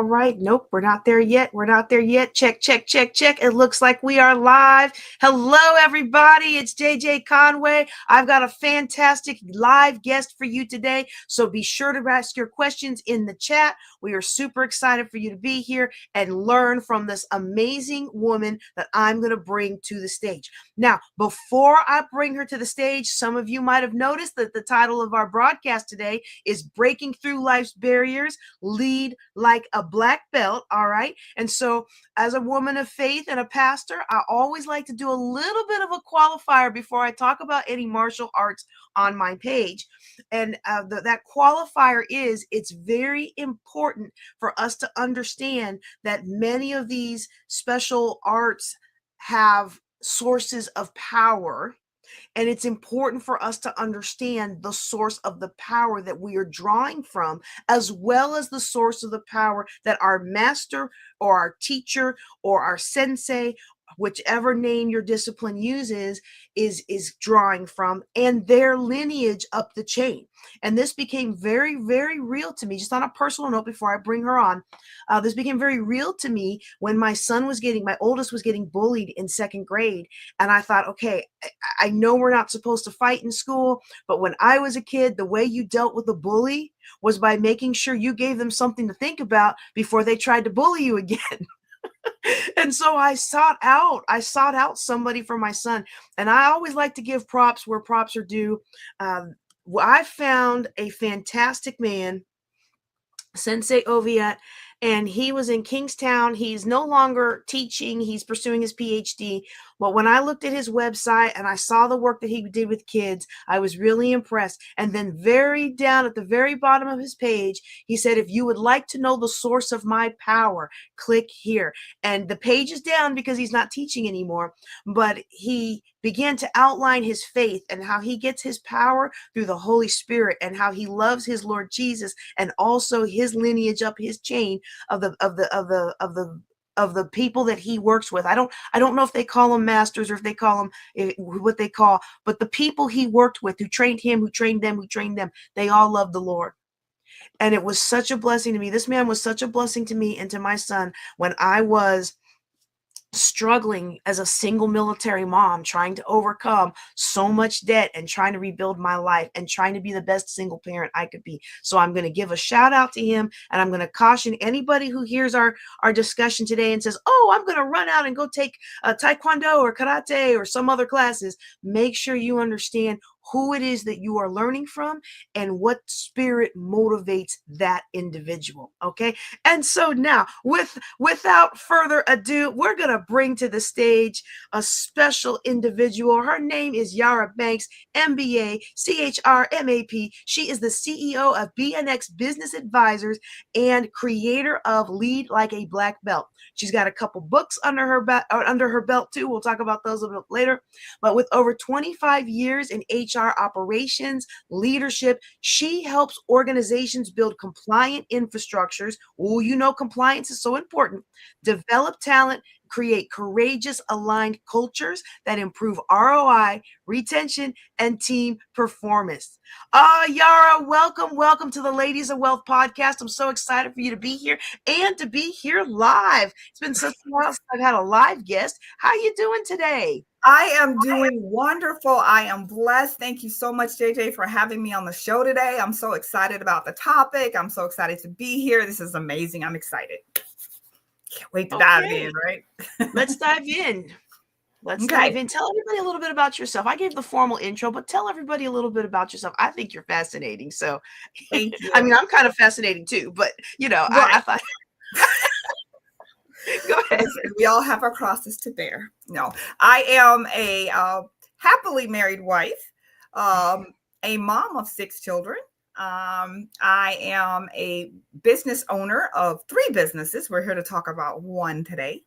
All right. Nope, we're not there yet. We're not there yet. Check, check, check, check. It looks like we are live. Hello, everybody. It's JJ Conway. I've got a fantastic live guest for you today. So be sure to ask your questions in the chat. We are super excited for you to be here and learn from this amazing woman that I'm going to bring to the stage. Now, before I bring her to the stage, some of you might have noticed that the title of our broadcast today is Breaking Through Life's Barriers, Lead Like a Black Belt. All right. And so as a woman of faith and a pastor, I always like to do a little bit of a qualifier before I talk about any martial arts on my page. And that qualifier is, it's very important for us to understand that many of these special arts have sources of power. And it's important for us to understand the source of the power that we are drawing from, as well as the source of the power that our master or our teacher or our sensei, whichever name your discipline uses, is drawing from, and their lineage up the chain. And this became very, very real to me, just on a personal note before I bring her on. This became very real to me when my oldest was getting bullied in second grade. And I thought, okay, I know we're not supposed to fight in school, but when I was a kid, the way you dealt with a bully was by making sure you gave them something to think about before they tried to bully you again. And so I sought out somebody for my son. And I always like to give props where props are due. I found a fantastic man, Sensei Oviat, and he was in Kingstown. He's no longer teaching. He's pursuing his PhD. But when I looked at his website and I saw the work that he did with kids, I was really impressed. And then very down at the very bottom of his page, he said, if you would like to know the source of my power, click here. And the page is down because he's not teaching anymore. But he began to outline his faith and how he gets his power through the Holy Spirit, and how he loves his Lord Jesus, and also his lineage up his chain of the people that he works with. I don't know if they call them masters or if they call them what they call, but the people he worked with, who trained him, who trained them, they all love the Lord. And it was such a blessing to me. This man was such a blessing to me and to my son when I was struggling as a single military mom, trying to overcome so much debt and trying to rebuild my life and trying to be the best single parent I could be. So I'm going to give a shout out to him, and I'm going to caution anybody who hears our discussion today and says, oh, I'm going to run out and go take taekwondo or karate or some other classes. Make sure you understand who it is that you are learning from and what spirit motivates that individual. Okay. And so now, without further ado, we're going to bring to the stage a special individual. Her name is Yara Banks, MBA, CHRMAP. She is the CEO of BNX Business Advisors and creator of Lead Like a Black Belt. She's got a couple books under her belt too. We'll talk about those a little bit later. But with over 25 years in HR operations, leadership, she helps organizations build compliant infrastructures. Oh, you know, compliance is so important. Develop talent, create courageous, aligned cultures that improve ROI, retention, and team performance. Yara, welcome to the Ladies of Wealth podcast. I'm so excited for you to be here and to be here live. It's been such a while since I've had a live guest. How are you doing today? I am doing wonderful. I am blessed. Thank you so much, JJ, for having me on the show today. I'm so excited about the topic. I'm so excited to be here. This is amazing. I'm excited. Can't wait to dive in, right? Let's dive in. Dive in. Tell everybody a little bit about yourself. I gave the formal intro, but tell everybody a little bit about yourself. I think you're fascinating. So, thank you. I mean, I'm kind of fascinating too, but you know, right. I thought. Go ahead. We all have our crosses to bear. No, I am a happily married wife, a mom of 6 children. I am a business owner of 3 businesses. We're here to talk about one today.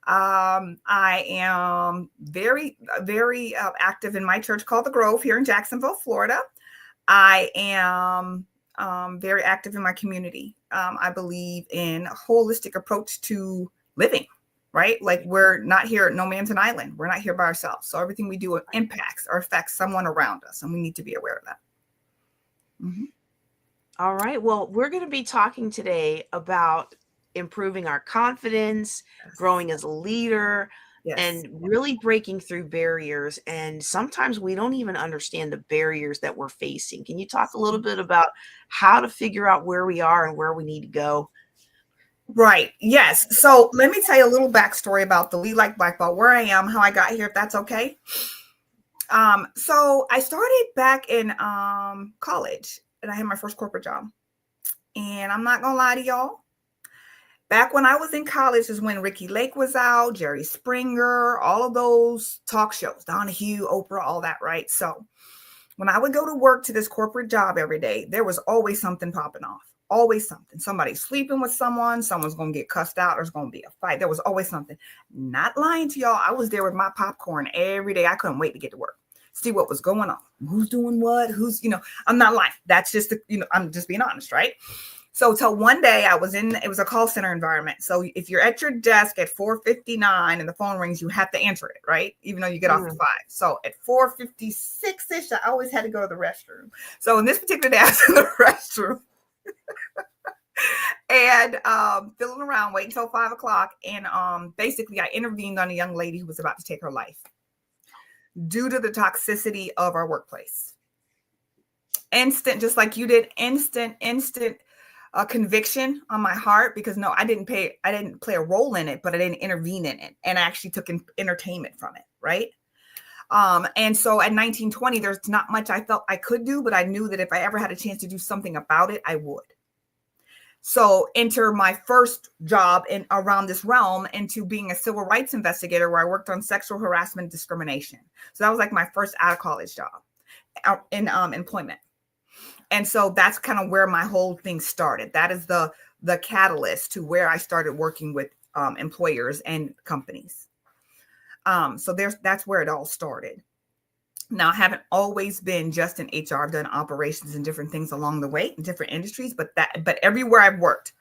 I am very, very active in my church called The Grove here in Jacksonville, Florida. I am very active in my community. I believe in a holistic approach to living, right? Like, we're not here, no man's an island. We're not here by ourselves. So everything we do impacts or affects someone around us, and we need to be aware of that. Mm-hmm. All right. Well, we're going to be talking today about improving our confidence, Yes. growing as a leader, Yes. and really breaking through barriers. And sometimes we don't even understand the barriers that we're facing. Can you talk a little bit about how to figure out where we are and where we need to go? Right. Yes. So let me tell you a little backstory about the Lead Like Black Belt, where I am, how I got here, if that's okay. So I started back in college, and I had my first corporate job. And I'm not gonna lie to y'all. Back when I was in college is when Ricky Lake was out, Jerry Springer, all of those talk shows, Donahue, Oprah, all that, right? So when I would go to work to this corporate job every day, there was always something popping off. Always something. Somebody's sleeping with someone, someone's going to get cussed out, there's going to be a fight. There was always something. Not lying to y'all, I was there with my popcorn every day. I couldn't wait to get to work. See what was going on. Who's doing what? Who's, I'm not lying. That's just, I'm just being honest, right? So till one day it was a call center environment. So if you're at your desk at 4:59 and the phone rings, you have to answer it, right? Even though you get off at 5. So at 4:56-ish, I always had to go to the restroom. So in this particular day, I was in the restroom and filling around, waiting until 5 o'clock. And basically I intervened on a young lady who was about to take her life due to the toxicity of our workplace. Instant, just like you did, instant conviction on my heart, because no, I didn't play a role in it, but I didn't intervene in it, and I actually took entertainment from it, right? And so at 1920, there's not much I felt I could do, but I knew that if I ever had a chance to do something about it, I would. So enter my first job in around this realm into being a civil rights investigator, where I worked on sexual harassment and discrimination. So that was like my first out of college job in employment. And so that's kind of where my whole thing started. That is the catalyst to where I started working with employers and companies. So that's where it all started. Now, I haven't always been just in HR. I've done operations and different things along the way in different industries, but everywhere I've worked,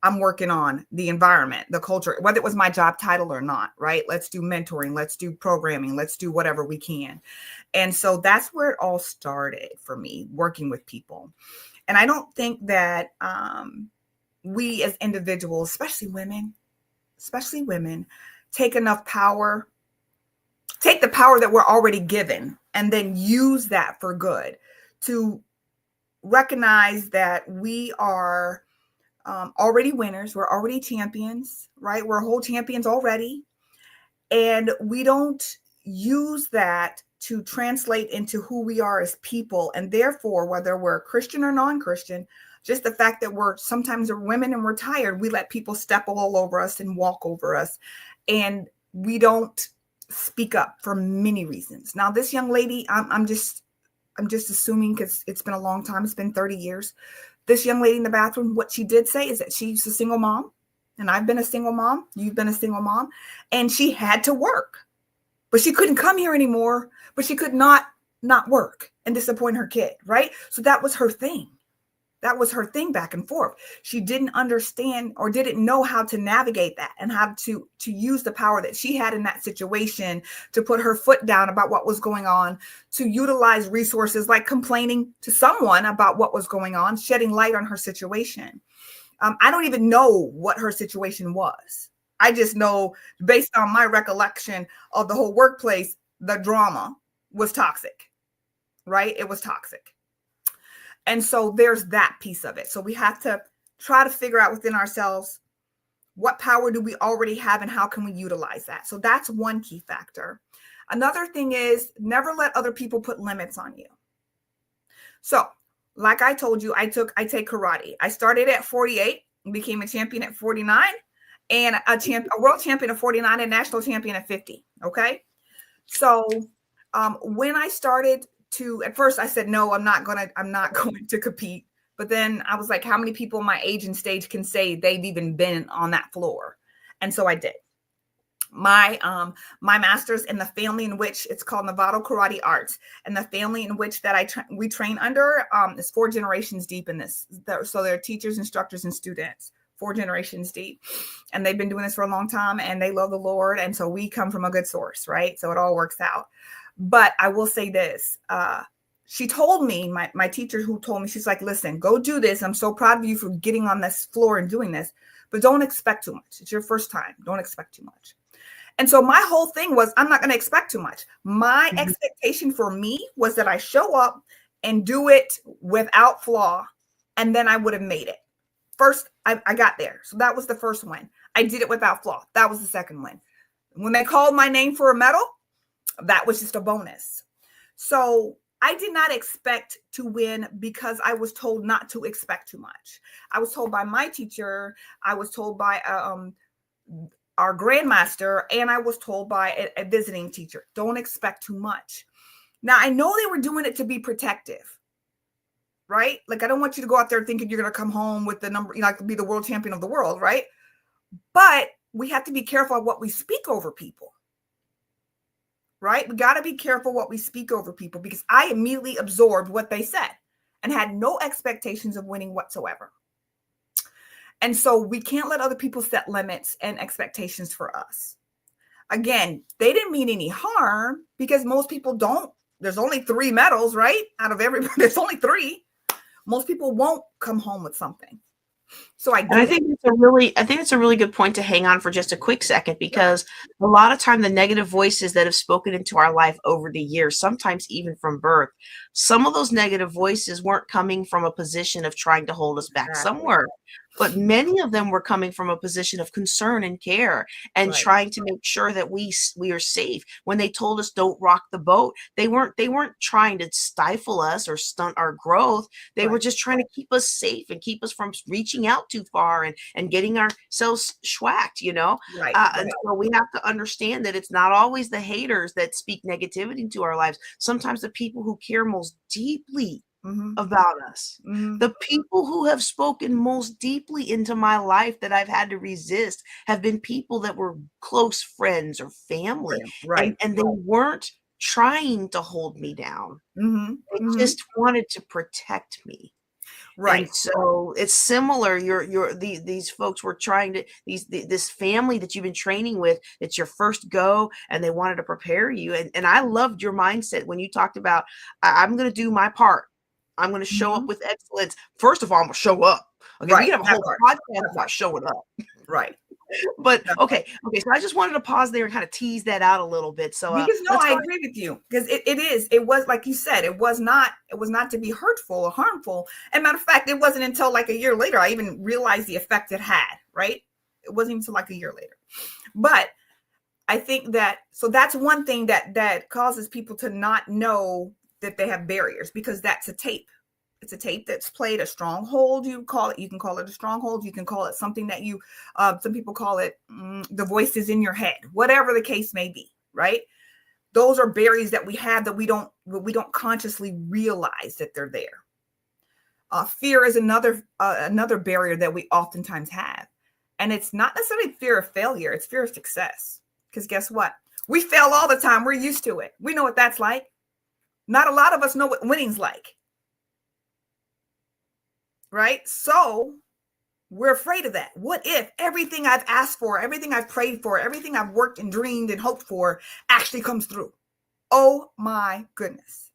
I'm working on the environment, the culture, whether it was my job title or not, right? Let's do mentoring, let's do programming, let's do whatever we can. And so that's where it all started for me, working with people. And I don't think that we as individuals, especially women, take enough power, take the power that we're already given, and then use that for good, to recognize that we are already winners. We're already champions, right? We're whole champions already. And we don't use that to translate into who we are as people. And therefore, whether we're Christian or non-Christian, just the fact that sometimes we're women and we're tired, we let people step all over us and walk over us. And we don't speak up for many reasons. Now, this young lady, I'm just assuming, because it's been a long time, it's been 30 years. This young lady in the bathroom, what she did say is that she's a single mom, and I've been a single mom. You've been a single mom, and she had to work, but she couldn't come here anymore, but she could not work and disappoint her kid, right? So that was her thing. That was her thing back and forth. She didn't understand or didn't know how to navigate that and how to use the power that she had in that situation to put her foot down about what was going on, to utilize resources like complaining to someone about what was going on, shedding light on her situation. I don't even know what her situation was. I just know, based on my recollection of the whole workplace, the drama was toxic, right? It was toxic. And so there's that piece of it. So we have to try to figure out within ourselves, what power do we already have and how can we utilize that? So that's one key factor. Another thing is, never let other people put limits on you. So like I told you, I take karate. I started at 48 and became a champion at 49, and a world champion at 49 and national champion at 50. Okay. So when I started at first I said, no, I'm not going to compete. But then I was like, how many people my age and stage can say they've even been on that floor? And so I did. My master's in the family in which it's called Novato Karate Arts, and the family in which that we train under is 4 generations deep in this. So they're teachers, instructors, and students, 4 generations deep, and they've been doing this for a long time, and they love the Lord, and so we come from a good source, right? So it all works out. But I will say this, she told me, my teacher who told me, she's like, listen, go do this. I'm so proud of you for getting on this floor and doing this. but don't expect too much. It's your first time. Don't expect too much. And so my whole thing was, I'm not going to expect too much. My expectation for me was that I show up and do it without flaw, and then I would have made it. First, I got there. So that was the first win. I did it without flaw. That was the second win. When they called my name for a medal, that was just a bonus. So I did not expect to win because I was told not to expect too much. I was told by my teacher, I was told by our grandmaster, and I was told by a visiting teacher, don't expect too much. Now, I know they were doing it to be protective, right? Like, I don't want you to go out there thinking you're going to come home with the number, like be the world champion of the world, right? But we have to be careful of what we speak over people, right? We got to be careful what we speak over people, because I immediately absorbed what they said and had no expectations of winning whatsoever. And so we can't let other people set limits and expectations for us. Again, they didn't mean any harm, because most people don't. There's only 3 medals, right? Out of everybody, there's only 3. Most people won't come home with something. So I think it's a really good point to hang on for just a quick second, because a lot of time the negative voices that have spoken into our life over the years, sometimes even from birth, some of those negative voices weren't coming from a position of trying to hold us back somewhere. But many of them were coming from a position of concern and care, and trying to make sure that we are safe. When they told us don't rock the boat, they weren't trying to stifle us or stunt our growth. They were just trying to keep us safe and keep us from reaching out too far and getting ourselves schwacked, you know? And so we have to understand that it's not always the haters that speak negativity into our lives. Sometimes the people who care most deeply about us, the people who have spoken most deeply into my life that I've had to resist, have been people that were close friends or family, and they weren't trying to hold me down. They just wanted to protect me. And so it's similar. These folks were trying to, this family that you've been training with, it's your first go, and they wanted to prepare you. And I loved your mindset when you talked about, I'm going to do my part. I'm going to show up with excellence. First of all, I'm going to show up. Okay, we can have a whole podcast about showing up. But okay. So I just wanted to pause there and kind of tease that out a little bit. So because I agree with you, because it was like you said, it was not to be hurtful or harmful. And matter of fact, it wasn't until like a year later I even realized the effect it had. Right? It wasn't even until like a year later. But I think that, so that's one thing that causes people to not know that they have barriers, because that's a tape. It's a tape that's played, a stronghold. You can call it a stronghold. You can call it something that you, some people call it the voices in your head, whatever the case may be, right? Those are barriers that we have that we don't consciously realize that they're there. Fear is another barrier that we oftentimes have. And it's not necessarily fear of failure. It's fear of success. Because guess what? We fail all the time. We're used to it. We know what that's like. Not a lot of us know what winning's like. Right? So we're afraid of that. What if everything I've asked for, everything I've prayed for, everything I've worked and dreamed and hoped for actually comes through? Oh my goodness.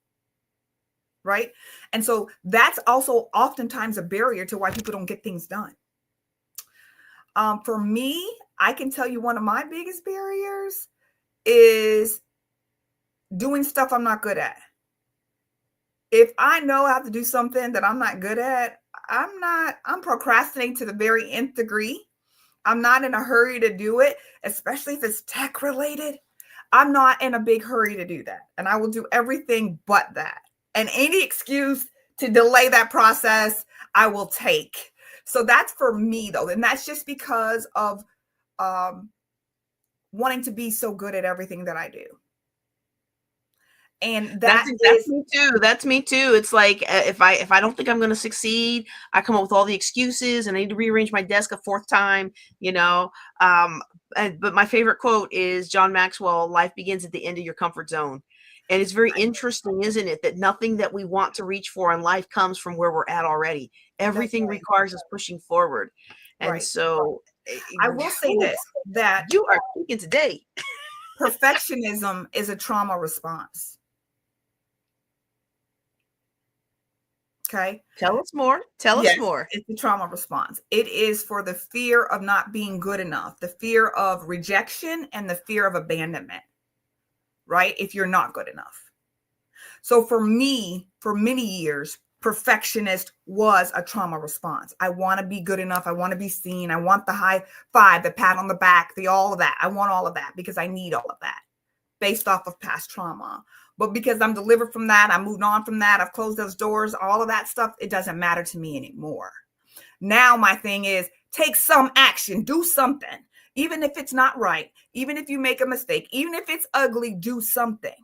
Right? And so that's also oftentimes a barrier to why people don't get things done. For me, I can tell you one of my biggest barriers is doing stuff I'm not good at. If I know I have to do something that I'm not good at, I'm procrastinating to the very nth degree. I'm not in a hurry to do it, especially if it's tech related. I'm not in a big hurry to do that. And I will do everything but that. And any excuse to delay that process, I will take. So that's for me though. And that's just because of wanting to be so good at everything that I do. And that's me too. That's me too. It's like if I don't think I'm going to succeed, I come up with all the excuses, and I need to rearrange my desk a 4th time. You know. But my favorite quote is John Maxwell: "Life begins at the end of your comfort zone." And it's very interesting, isn't it, that nothing that we want to reach for in life comes from where we're at already. Everything requires us pushing forward. And so, I will say this: that you are speaking today. Perfectionism is a trauma response. Okay. Tell us more. Tell us Yes, more. it's the trauma response. It is for the fear of not being good enough, the fear of rejection, and the fear of abandonment, right? If you're not good enough. So for me, for many years, perfectionist was a trauma response. I want to be good enough. I want to be seen. I want the high five, the pat on the back, the all of that. I want all of that because I need all of that based off of past trauma. But because I'm delivered from that, I moved on from that, I've closed those doors, all of that stuff, it doesn't matter to me anymore. Now my thing is take some action, do something. Even if it's not right, even if you make a mistake, even if it's ugly, do something.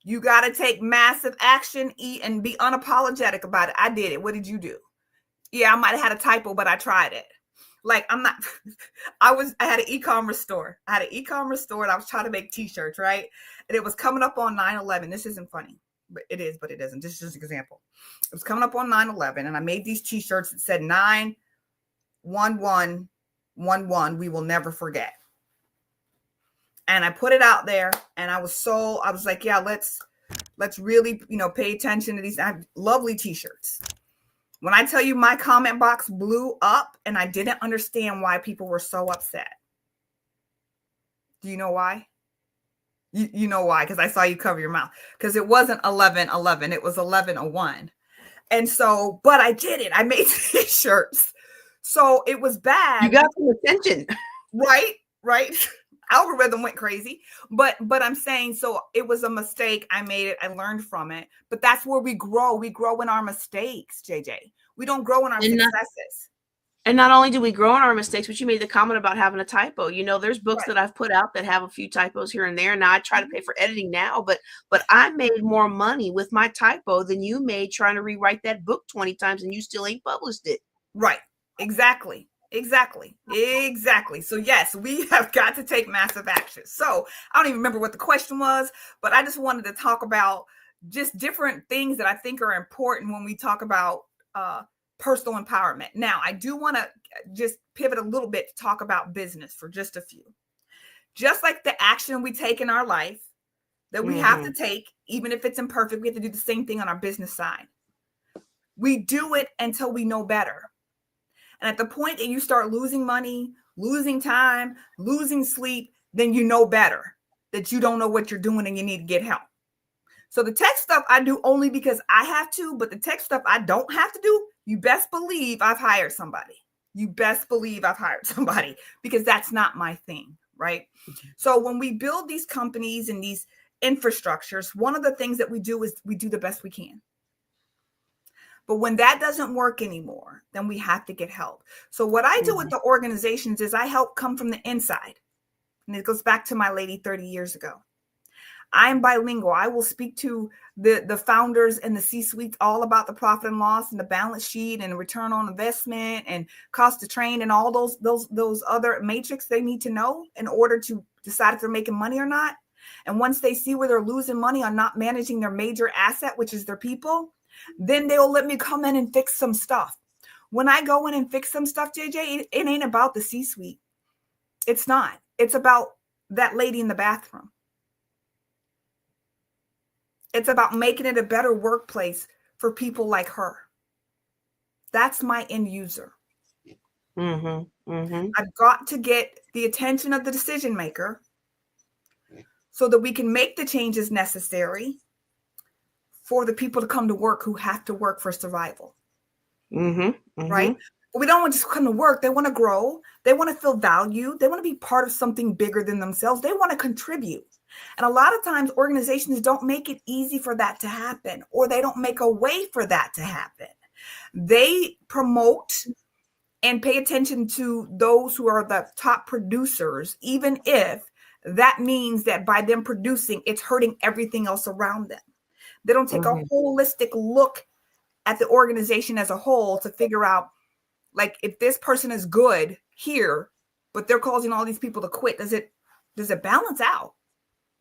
You got to take massive action, and be unapologetic about it. I did it. What did you do? Yeah, I might have had a typo, but I tried it. Like I'm not, I had an e-commerce store. I had an e-commerce store and I was trying to make t-shirts, right? And it was coming up on 9/11. This isn't funny, but it is, but it isn't. This is just an example. It was coming up on 9/11 and I made these t-shirts that said 9/11/11, we will never forget. And I put it out there and I was like, yeah, let's really, pay attention to these. I have lovely t-shirts. When I tell you my comment box blew up and I didn't understand why people were so upset. Do you know why? You know why? Because I saw you cover your mouth. Because it wasn't 11/11. It was 11/01. And so, but I did it. I made t-shirts. So it was bad. You got some attention. Right. Algorithm went crazy. But I'm saying, so it was a mistake. I made it. I learned from it. But that's where we grow. We grow in our mistakes, JJ. We don't grow in our successes. And not only do we grow in our mistakes, but you made the comment about having a typo. There's books that I've put out that have a few typos here and there. Now I try to pay for editing now, but I made more money with my typo than you made trying to rewrite that book 20 times and you still ain't published it. Right. Exactly. So yes, we have got to take massive action. So I don't even remember what the question was, but I just wanted to talk about just different things that I think are important when we talk about personal empowerment. Now, I do want to just pivot a little bit to talk about business for just a few. Just like the action we take in our life that we have to take, even if it's imperfect, we have to do the same thing on our business side. We do it until we know better. And at the point that you start losing money, losing time, losing sleep, then you know better that you don't know what you're doing and you need to get help. So the tech stuff I do only because I have to, but the tech stuff I don't have to do, you best believe I've hired somebody. Because that's not my thing, right? So when we build these companies and these infrastructures, one of the things that we do is we do the best we can. But when that doesn't work anymore, then we have to get help. So what I do with the organizations is I help come from the inside. And it goes back to my lady 30 years ago. I'm bilingual. I will speak to the founders and the C-suite all about the profit and loss and the balance sheet and return on investment and cost to train and all those other matrix they need to know in order to decide if they're making money or not. And once they see where they're losing money on not managing their major asset, which is their people, then they'll let me come in and fix some stuff. When I go in and fix some stuff, JJ, it ain't about the C-suite. It's not. It's about that lady in the bathroom. It's about making it a better workplace for people like her. That's my end user. I've got to get the attention of the decision maker so that we can make the changes necessary for the people to come to work who have to work for survival. Right? But we don't want to just come to work. They want to grow. They want to feel valued. They want to be part of something bigger than themselves. They want to contribute. And a lot of times organizations don't make it easy for that to happen, or they don't make a way for that to happen. They promote and pay attention to those who are the top producers, even if that means that by them producing, it's hurting everything else around them. They don't take a holistic look at the organization as a whole to figure out, like, if this person is good here, but they're causing all these people to quit, does it balance out?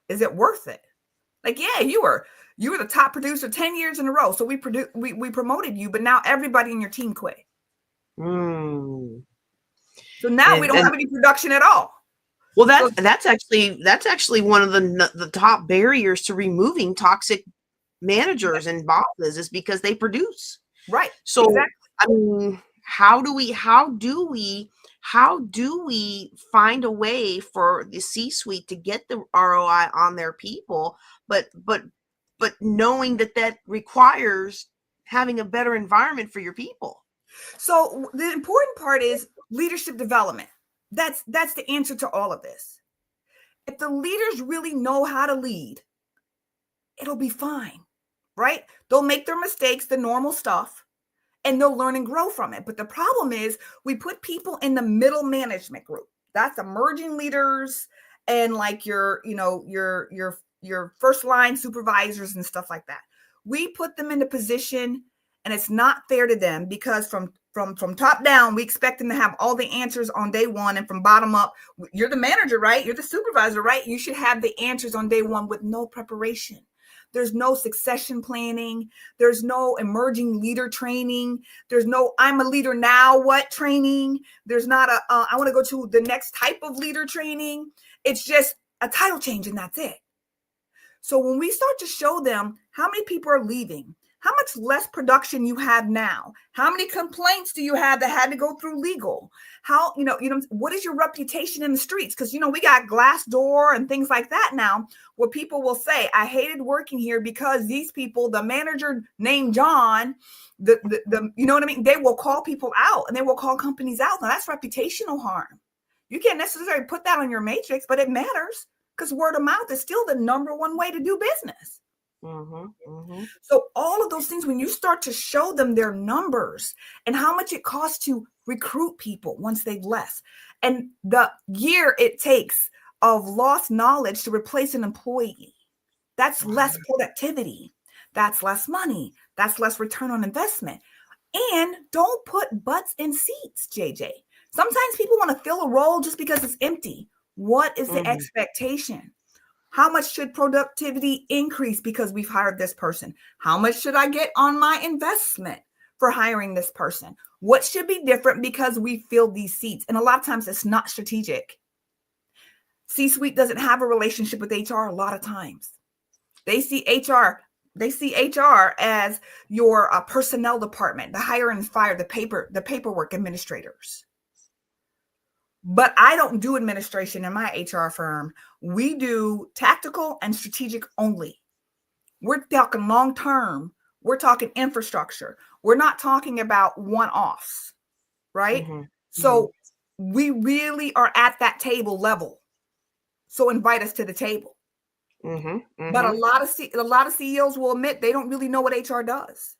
Is it worth it? Like, yeah, you were the top producer 10 years in a row. So we promoted you, but now everybody in your team quit. So now we don't have any production at all. Well, that's actually one of the top barriers to removing toxic managers and bosses is because they produce. Right. So, Exactly. I mean, how do we find a way for the C-suite to get the ROI on their people, but knowing that requires having a better environment for your people? So the important part is leadership development. That's the answer to all of this. If the leaders really know how to lead, it'll be fine, right? They'll make their mistakes, the normal stuff, and they'll learn and grow from it. But the problem is we put people in the middle management group. That's emerging leaders and like your first line supervisors and stuff like that. We put them in a position, and it's not fair to them because from top down, we expect them to have all the answers on day one, and from bottom up, you're the manager, right? You're the supervisor, right? You should have the answers on day one with no preparation. There's no succession planning. There's no emerging leader training. There's no I'm a leader now what training. There's not a I want to go to the next type of leader training. It's just a title change and that's it. So when we start to show them how many people are leaving, how much less production you have now, how many complaints do you have that had to go through legal? How, what is your reputation in the streets? Because, we got Glassdoor and things like that now where people will say, I hated working here because these people, the manager named John, you know what I mean? They will call people out and they will call companies out. Now that's reputational harm. You can't necessarily put that on your matrix, but it matters because word of mouth is still the number one way to do business. So all of those things, when you start to show them their numbers and how much it costs to recruit people once they've left and the year it takes of lost knowledge to replace an employee, that's less productivity. That's less money. That's less return on investment. And don't put butts in seats, JJ. Sometimes people want to fill a role just because it's empty. What is the expectation? How much should productivity increase because we've hired this person? How much should I get on my investment for hiring this person? What should be different because we filled these seats? And a lot of times it's not strategic. C-suite doesn't have a relationship with HR a lot of times. They see HR as your personnel department, the hire and fire, the paperwork administrators. But I don't do administration in my HR firm. We do tactical and strategic only. We're talking long-term. We're talking infrastructure. We're not talking about one-offs, right? So we really are at that table level. So invite us to the table. But a lot of CEOs will admit they don't really know what HR does.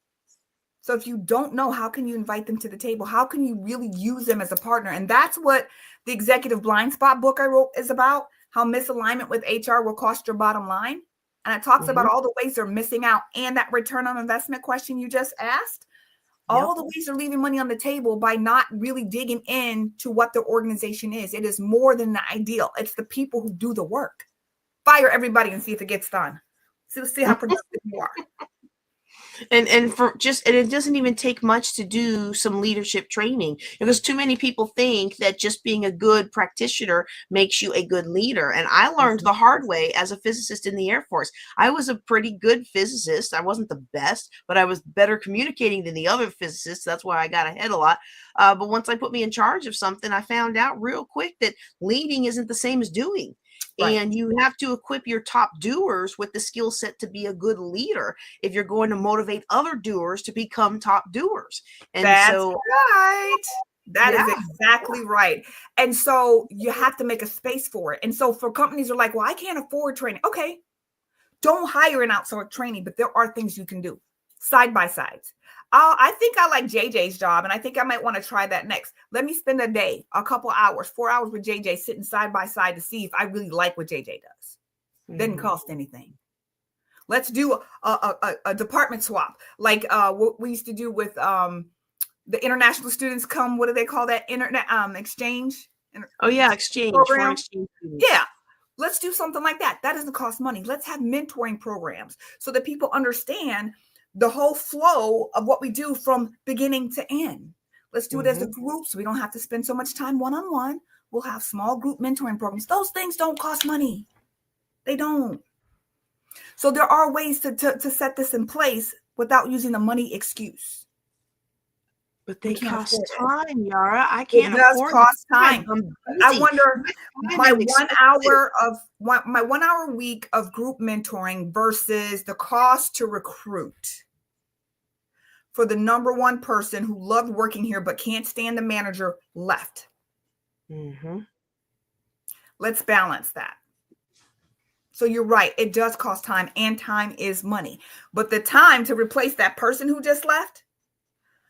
So if you don't know, how can you invite them to the table? How can you really use them as a partner? And that's what the Executive Blind Spot book I wrote is about, how misalignment with HR will cost your bottom line. And it talks about all the ways they're missing out and that return on investment question you just asked. All the ways they're leaving money on the table by not really digging into what their organization is. It is more than the ideal. It's the people who do the work. Fire everybody and see if it gets done. See how productive you are. And it doesn't even take much to do some leadership training, because too many people think that just being a good practitioner makes you a good leader. And I learned the hard way as a physicist in the Air Force. I was a pretty good physicist. I wasn't the best, but I was better communicating than the other physicists. That's why I got ahead a lot. But once I put me in charge of something, I found out real quick that leading isn't the same as doing. Right. And you have to equip your top doers with the skill set to be a good leader if you're going to motivate other doers to become top doers. And that's right. That is exactly right. And so you have to make a space for it. And so for companies are like, well, I can't afford training. Okay, don't hire an outsourced training, but there are things you can do side by sides. I think I like JJ's job, and I think I might want to try that next. Let me spend a day, a couple hours, 4 hours with JJ sitting side by side to see if I really like what JJ does. Didn't cost anything. Let's do a department swap, like what we used to do with the international students come. What do they call that? Internet exchange. Exchange. Foreign exchange. Yeah. Let's do something like that. That doesn't cost money. Let's have mentoring programs so that people understand the whole flow of what we do from beginning to end. Let's do it as a group so we don't have to spend so much time one-on-one. We'll have small group mentoring programs. Those things don't cost money. They don't. So there are ways to set this in place without using the money excuse. But they can't cost afford it. time, Yara. I can't It does afford cost it. time. I'm I busy. wonder My time is expensive. my 1 hour week of group mentoring versus the cost to recruit for the number one person who loved working here but can't stand the manager left. Mm-hmm. Let's balance that. So you're right. It does cost time, and time is money. But the time to replace that person who just left,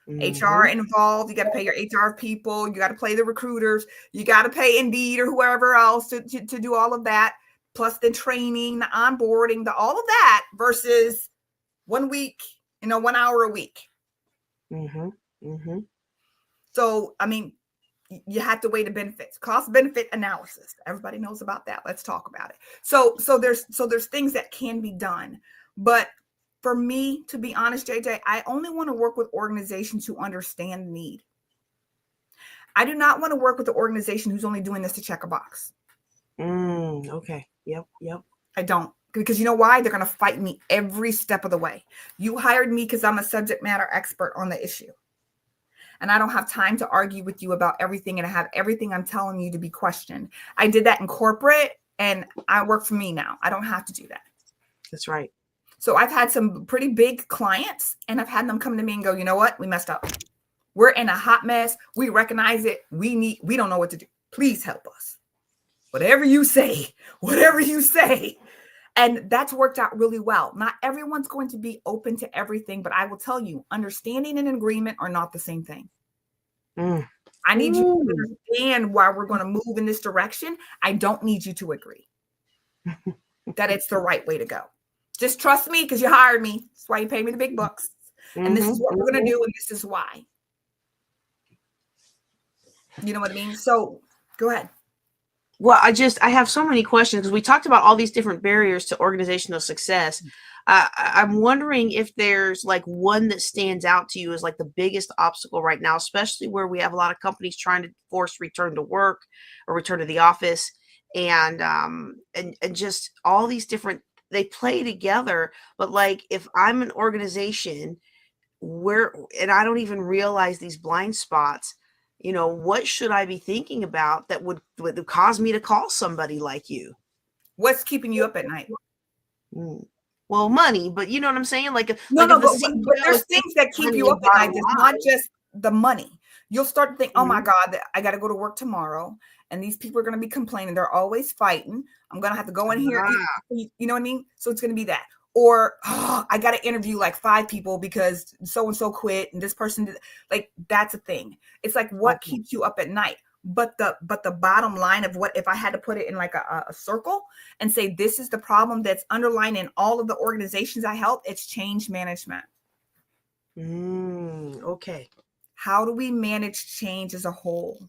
HR involved, you got to pay your HR people, you got to pay the recruiters, you got to pay Indeed or whoever else to do all of that, plus the training, the onboarding, all of that versus 1 week, 1 hour a week. Mm-hmm. Mm-hmm. So, I mean, you have to weigh the benefits, cost benefit analysis. Everybody knows about that. Let's talk about it. So there's things that can be done, but for me, to be honest, JJ, I only want to work with organizations who understand need. I do not want to work with the organization who's only doing this to check a box. Okay. Yep. I don't, because you know why? They're going to fight me every step of the way. You hired me because I'm a subject matter expert on the issue. And I don't have time to argue with you about everything, and I have everything I'm telling you to be questioned. I did that in corporate, and I work for me now. I don't have to do that. That's right. So I've had some pretty big clients, and I've had them come to me and go, you know what? We messed up. We're in a hot mess. We recognize it. We don't know what to do. Please help us. Whatever you say. And that's worked out really well. Not everyone's going to be open to everything, but I will tell you, understanding and agreement are not the same thing. I need you to understand why we're going to move in this direction. I don't need you to agree that it's the right way to go. Just trust me because you hired me. That's why you pay me the big bucks. And this is what we're going to do, and this is why. You know what I mean? So go ahead. Well, I have so many questions because we talked about all these different barriers to organizational success. I'm wondering if there's like one that stands out to you as like the biggest obstacle right now, especially where we have a lot of companies trying to force return to work or return to the office, and just all these different, they play together. But like if I'm an organization and I don't even realize these blind spots, what should I be thinking about that would cause me to call somebody like you? What's keeping you up at night? Well, money, but you know what I'm saying? Like, but there's things that keep you up at night. It's not just the money. You'll start to think, oh my God, I got to go to work tomorrow, and these people are going to be complaining. They're always fighting. I'm going to have to go in here. You know what I mean? So it's going to be that. Or, I got to interview like 5 people because so-and-so quit and this person did. Like, that's a thing. It's like, what keeps you up at night? But the bottom line of what, if I had to put it in like a circle and say, this is the problem that's underlying in all of the organizations I help, it's change management. Okay. How do we manage change as a whole?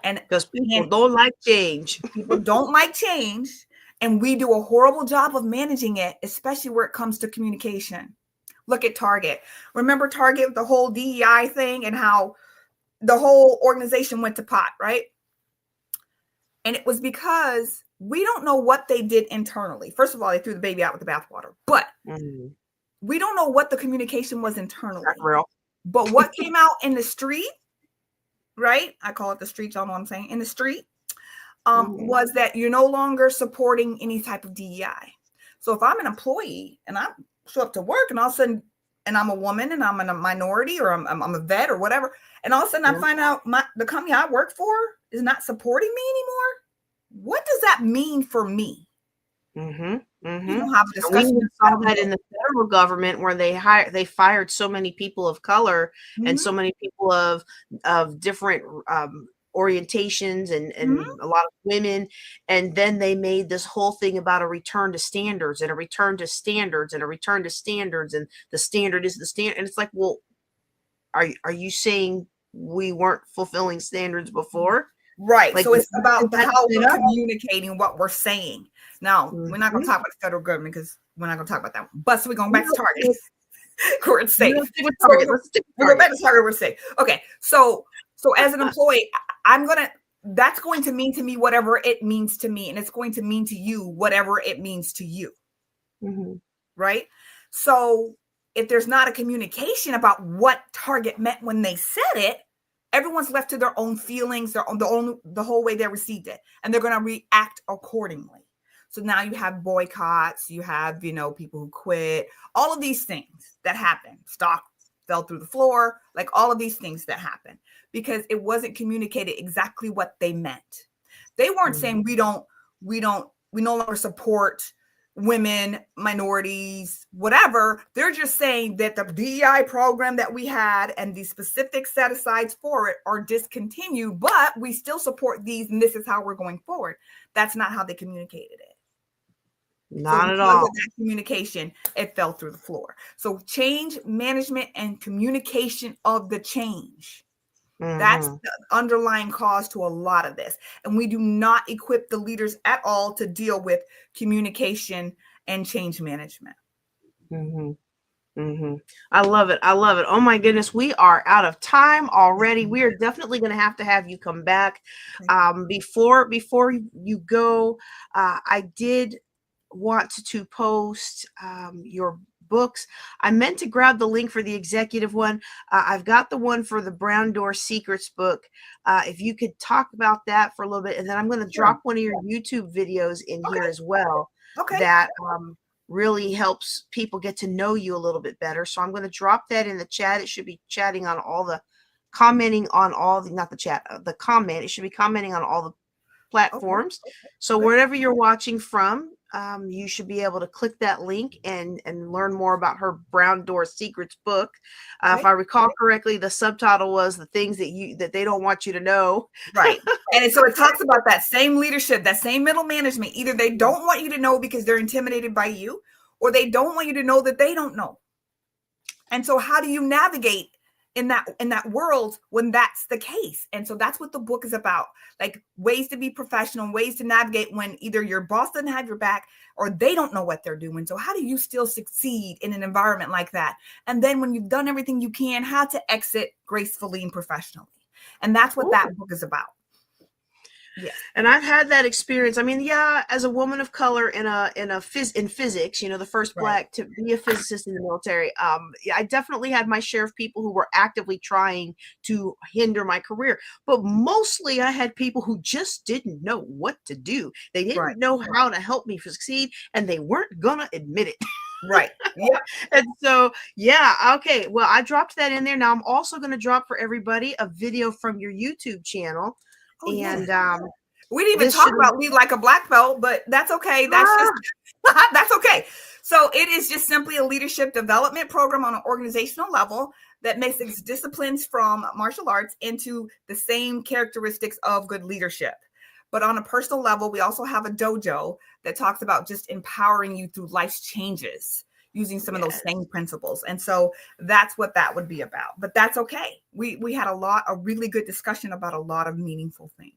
And because people don't like change. People don't like change. And we do a horrible job of managing it, especially where it comes to communication. Look at Target. Remember Target, the whole DEI thing, and how the whole organization went to pot, right? And it was because we don't know what they did internally. First of all, they threw the baby out with the bathwater. But we don't know what the communication was internally. But what came out in the street, right? I call it the street. Y'all know what I'm saying? In the street. Was that you're no longer supporting any type of DEI. So if I'm an employee and I show up to work and all of a sudden, and I'm a woman and I'm a minority or I'm a vet or whatever, and all of a sudden I find out the company I work for is not supporting me anymore, what does that mean for me? You don't have a discussion. We saw that in the federal government where they fired so many people of color and so many people of different orientations and a lot of women, and then they made this whole thing about a return to standards and a return to standards and a return to standards, and the standard is the standard. And it's like, well, are you saying we weren't fulfilling standards before? Right. Like, so it's about how we're communicating what we're saying. Now, we're not going to talk about the federal government because we're not going to talk about that one. But so we're going back to Target. Where it's safe. We'll go back to Target. We're safe. Okay. So as an employee, that's going to mean to me whatever it means to me. And it's going to mean to you whatever it means to you. right? So if there's not a communication about what target meant when they said it, everyone's left to their own feelings, the whole way they received it, and they're going to react accordingly. So now you have boycotts, you have, people who quit, all of these things that happen. Stock fell through the floor, like all of these things that happen because it wasn't communicated exactly what they meant. They weren't saying we no longer support women, minorities, whatever. They're just saying that the DEI program that we had and the specific set-asides for it are discontinued, but we still support these, and this is how we're going forward. That's not how they communicated it. Not at all. Because of that communication, it fell through the floor. So change management and communication of the change. That's the underlying cause to a lot of this. And we do not equip the leaders at all to deal with communication and change management. I love it. I love it. Oh my goodness. We are out of time already. We are definitely going to have you come back. Before you go, I did want to post your books. I meant to grab the link for the executive one. I've got the one for the Brown Door Secrets book. If you could talk about that for a little bit, and then I'm going to drop one of your YouTube videos in here as well. That really helps people get to know you a little bit better. So I'm going to drop that in the chat. It should be chatting on all the commenting on all the, not the chat, the comment. It should be commenting on all the platforms. So wherever you're watching from, you should be able to click that link and learn more about her Brown Door Secrets book. If I recall correctly, the subtitle was the things that they don't want you to know. Right. And so it talks about that same leadership, that same middle management. Either they don't want you to know because they're intimidated by you, or they don't want you to know that they don't know. And so how do you navigate in that world when that's the case? And so that's what the book is about, like ways to be professional, ways to navigate when either your boss doesn't have your back or they don't know what they're doing. So how do you still succeed in an environment like that? And then when you've done everything you can, how to exit gracefully and professionally. And that's what that book is about. Yes. And I've had that experience. I mean, as a woman of color in physics, the first Black to be a physicist in the military, I definitely had my share of people who were actively trying to hinder my career. But mostly I had people who just didn't know what to do. They didn't know how to help me succeed, and they weren't gonna admit it. Right. Yeah. And so, okay. Well, I dropped that in there. Now I'm also going to drop for everybody a video from your YouTube channel. We didn't even talk about Lead Like a Black Belt, but that's okay. That's just that's okay. So it is just simply a leadership development program on an organizational level that mixes disciplines from martial arts into the same characteristics of good leadership. But on a personal level, we also have a dojo that talks about just empowering you through life's changes using some of those same principles. And so that's what that would be about. But that's okay. We had a really good discussion about a lot of meaningful things.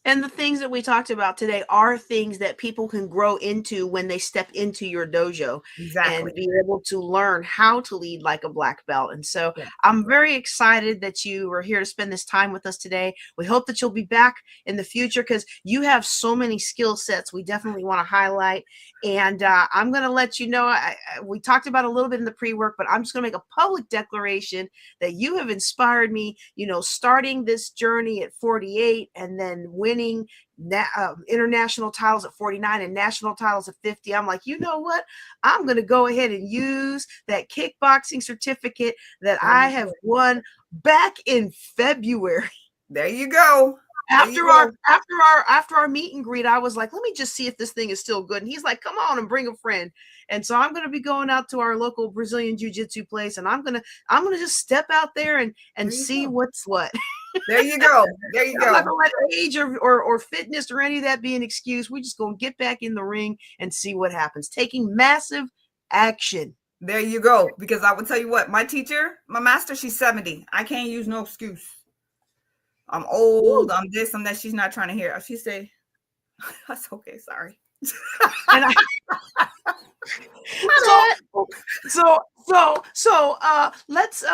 And the things that we talked about today are things that people can grow into when they step into your dojo and be able to learn how to lead like a black belt. And so I'm very excited that you were here to spend this time with us today. We hope that you'll be back in the future because you have so many skill sets we definitely want to highlight. And I'm going to let you know, we talked about a little bit in the pre-work, but I'm just going to make a public declaration that you have inspired me, starting this journey at 48 and then winning international titles at 49 and national titles at 50. I'm like, you know what? I'm going to go ahead and use that kickboxing certificate that I have won back in February. There you go. After our meet and greet, I was like, let me just see if this thing is still good. And he's like, come on and bring a friend. And so I'm going to be going out to our local Brazilian jiu-jitsu place, and I'm going to just step out there and see what's what. There you go. There you go. I'm not going to let age or fitness or any of that be an excuse. We're just going to get back in the ring and see what happens. Taking massive action. There you go. Because I will tell you what, my teacher, my master, she's 70. I can't use no excuse. I'm old. I'm this. I'm that. She's not trying to hear. She say, "That's okay. Sorry." And I, let's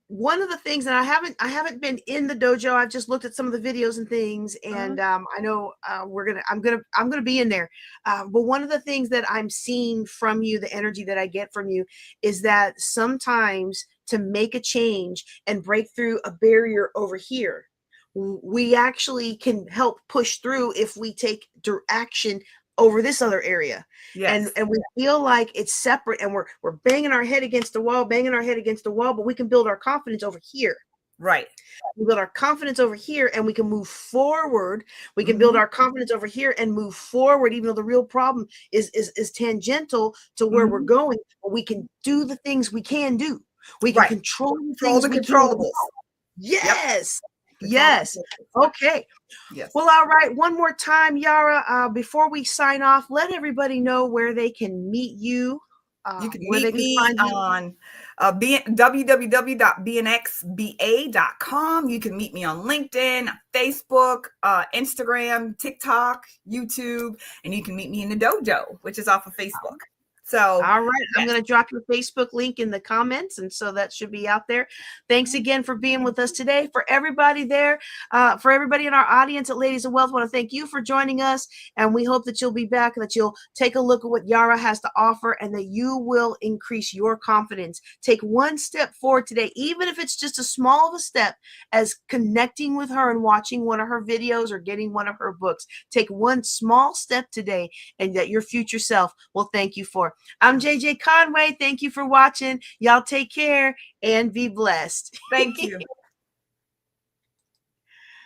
one of the things, and I haven't been in the dojo. I've just looked at some of the videos and things, and I know I'm gonna be in there. But one of the things that I'm seeing from you, the energy that I get from you, is that sometimes to make a change and break through a barrier over here, we actually can help push through if we take action over this other area. Yes. And we feel like it's separate, and we're banging our head against the wall, but we can build our confidence over here. Right. We build our confidence over here, and we can move forward. We can build our confidence over here and move forward, even though the real problem is tangential to where we're going. But we can do the things we can do. We can control the things the we controllables. Yes. Yep. Yes. Okay. Yes. Well, all right. One more time, Yara, before we sign off, let everybody know where they can meet you. You can meet me on www.bnxba.com. You can meet me on LinkedIn, Facebook, Instagram, TikTok, YouTube, and you can meet me in the dojo, which is off of Facebook. So, all right, I'm going to drop your Facebook link in the comments, and so that should be out there. Thanks again for being with us today. For everybody there, for everybody in our audience at Ladies of Wealth, I want to thank you for joining us, and we hope that you'll be back, that you'll take a look at what Yara has to offer, and that you will increase your confidence. Take one step forward today, even if it's just a small of a step, as connecting with her and watching one of her videos or getting one of her books. Take one small step today, and that your future self will thank you for. I'm JJ Conway. Thank you for watching. Y'all take care and be blessed. Thank you.